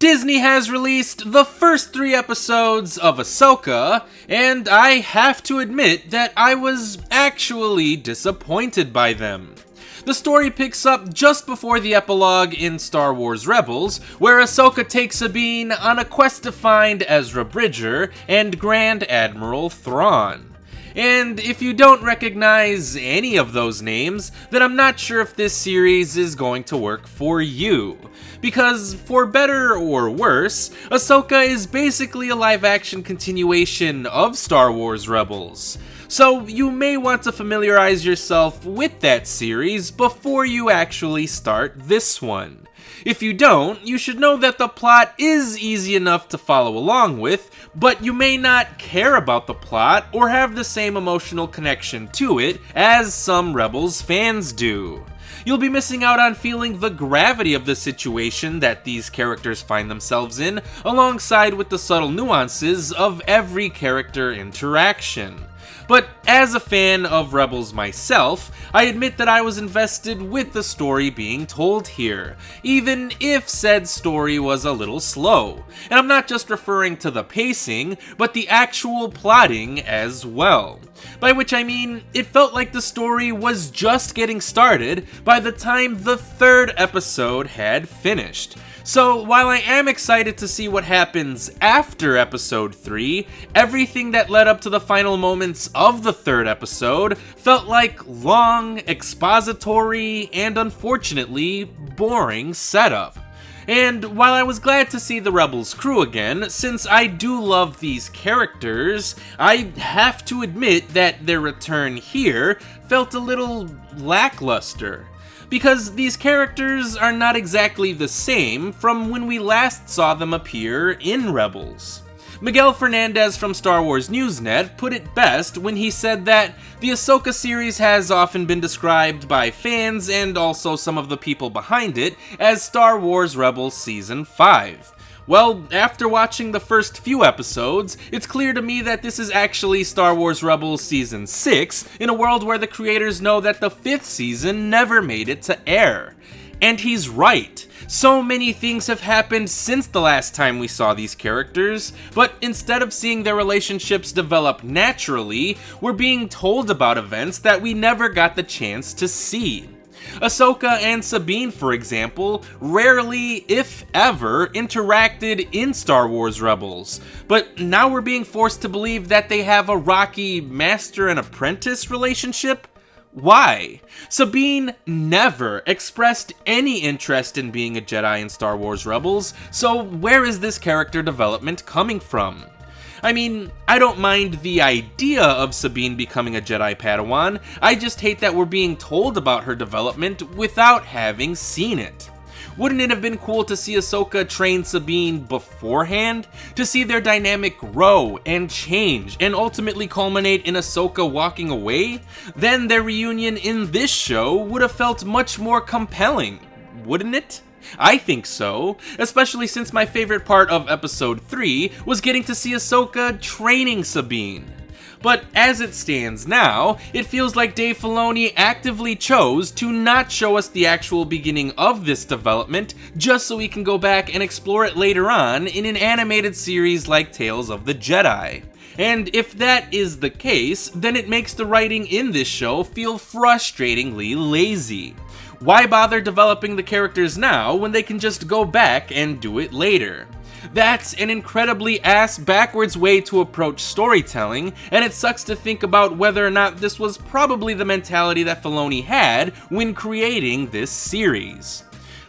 Disney has released the first 3 episodes of Ahsoka, and I have to admit that I was actually disappointed by them. The story picks up just before the epilogue in Star Wars Rebels, where Ahsoka takes Sabine on a quest to find Ezra Bridger and Grand Admiral Thrawn. And if you don't recognize any of those names, then I'm not sure if this series is going to work for you. Because, for better or worse, Ahsoka is basically a live-action continuation of Star Wars Rebels. So you may want to familiarize yourself with that series before you actually start this one. If you don't, you should know that the plot is easy enough to follow along with, but you may not care about the plot or have the same emotional connection to it as some Rebels fans do. You'll be missing out on feeling the gravity of the situation that these characters find themselves in, alongside with the subtle nuances of every character interaction. But as a fan of Rebels myself, I admit that I was invested with the story being told here, even if said story was a little slow. And I'm not just referring to the pacing, but the actual plotting as well. By which I mean, it felt like the story was just getting started by the time the 3rd episode had finished. So, while I am excited to see what happens after episode 3, everything that led up to the final moments of the 3rd episode felt like long, expository, and unfortunately, boring setup. And while I was glad to see the Rebels crew again, since I do love these characters, I have to admit that their return here felt a little lackluster. Because these characters are not exactly the same from when we last saw them appear in Rebels. Miguel Fernandez from Star Wars Newsnet put it best when he said that the Ahsoka series has often been described by fans and also some of the people behind it as Star Wars Rebels Season 5. Well, after watching the first few episodes, it's clear to me that this is actually Star Wars Rebels Season 6, in a world where the creators know that the 5th season never made it to air. And he's right. So many things have happened since the last time we saw these characters, but instead of seeing their relationships develop naturally, we're being told about events that we never got the chance to see. Ahsoka and Sabine, for example, rarely, if ever, interacted in Star Wars Rebels, but now we're being forced to believe that they have a rocky master and apprentice relationship? Why? Sabine never expressed any interest in being a Jedi in Star Wars Rebels, so where is this character development coming from? I mean, I don't mind the idea of Sabine becoming a Jedi Padawan, I just hate that we're being told about her development without having seen it. Wouldn't it have been cool to see Ahsoka train Sabine beforehand? To see their dynamic grow and change and ultimately culminate in Ahsoka walking away? Then their reunion in this show would have felt much more compelling, wouldn't it? I think so, especially since my favorite part of episode 3 was getting to see Ahsoka training Sabine. But as it stands now, it feels like Dave Filoni actively chose to not show us the actual beginning of this development just so we can go back and explore it later on in an animated series like Tales of the Jedi. And if that is the case, then it makes the writing in this show feel frustratingly lazy. Why bother developing the characters now when they can just go back and do it later? That's an incredibly ass-backwards way to approach storytelling, and it sucks to think about whether or not this was probably the mentality that Filoni had when creating this series.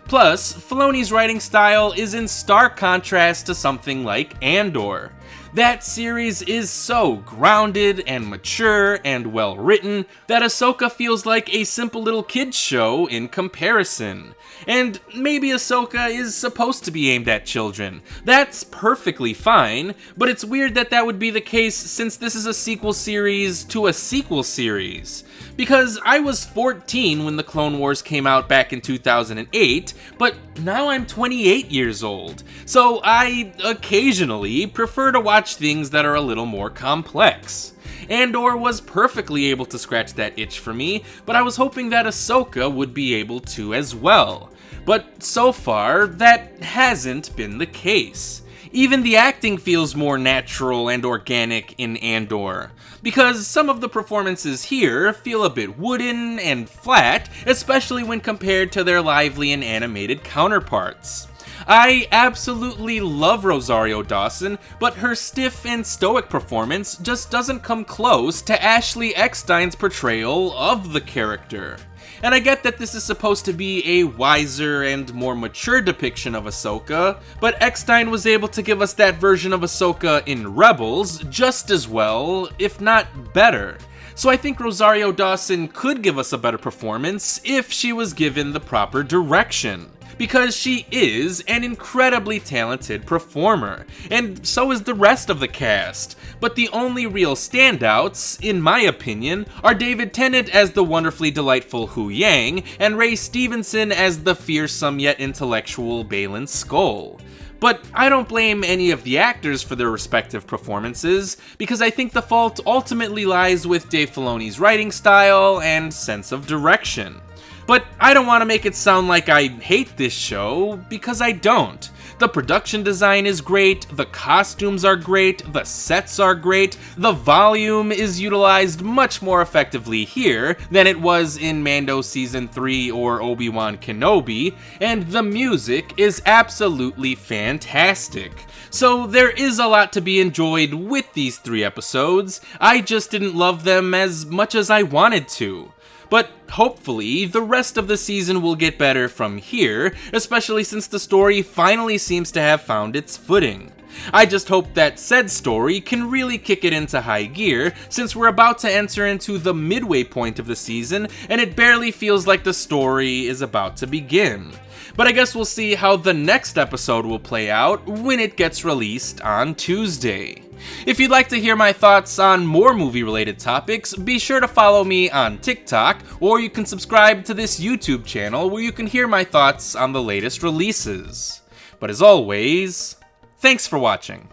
Plus, Filoni's writing style is in stark contrast to something like Andor. That series is so grounded and mature and well written that Ahsoka feels like a simple little kid's show in comparison. And maybe Ahsoka is supposed to be aimed at children. That's perfectly fine, but it's weird that that would be the case since this is a sequel series to a sequel series. Because I was 14 when the Clone Wars came out back in 2008, but now I'm 28 years old. So I occasionally prefer to watch things that are a little more complex. Andor was perfectly able to scratch that itch for me, but I was hoping that Ahsoka would be able to as well. But so far, that hasn't been the case. Even the acting feels more natural and organic in Andor, because some of the performances here feel a bit wooden and flat, especially when compared to their lively and animated counterparts. I absolutely love Rosario Dawson, but her stiff and stoic performance just doesn't come close to Ashley Eckstein's portrayal of the character. And I get that this is supposed to be a wiser and more mature depiction of Ahsoka, but Eckstein was able to give us that version of Ahsoka in Rebels just as well, if not better. So I think Rosario Dawson could give us a better performance if she was given the proper direction. Because she is an incredibly talented performer, and so is the rest of the cast. But the only real standouts, in my opinion, are David Tennant as the wonderfully delightful Hu Yang, and Ray Stevenson as the fearsome yet intellectual Baylan Skoll. But I don't blame any of the actors for their respective performances, because I think the fault ultimately lies with Dave Filoni's writing style and sense of direction. But I don't want to make it sound like I hate this show, because I don't. The production design is great, the costumes are great, the sets are great, the volume is utilized much more effectively here than it was in Mando Season 3 or Obi-Wan Kenobi, and the music is absolutely fantastic. So there is a lot to be enjoyed with these 3 episodes, I just didn't love them as much as I wanted to. But hopefully, the rest of the season will get better from here, especially since the story finally seems to have found its footing. I just hope that said story can really kick it into high gear, since we're about to enter into the midway point of the season, and it barely feels like the story is about to begin. But I guess we'll see how the next episode will play out when it gets released on Tuesday. If you'd like to hear my thoughts on more movie-related topics, be sure to follow me on TikTok, or you can subscribe to this YouTube channel where you can hear my thoughts on the latest releases. But as always, thanks for watching.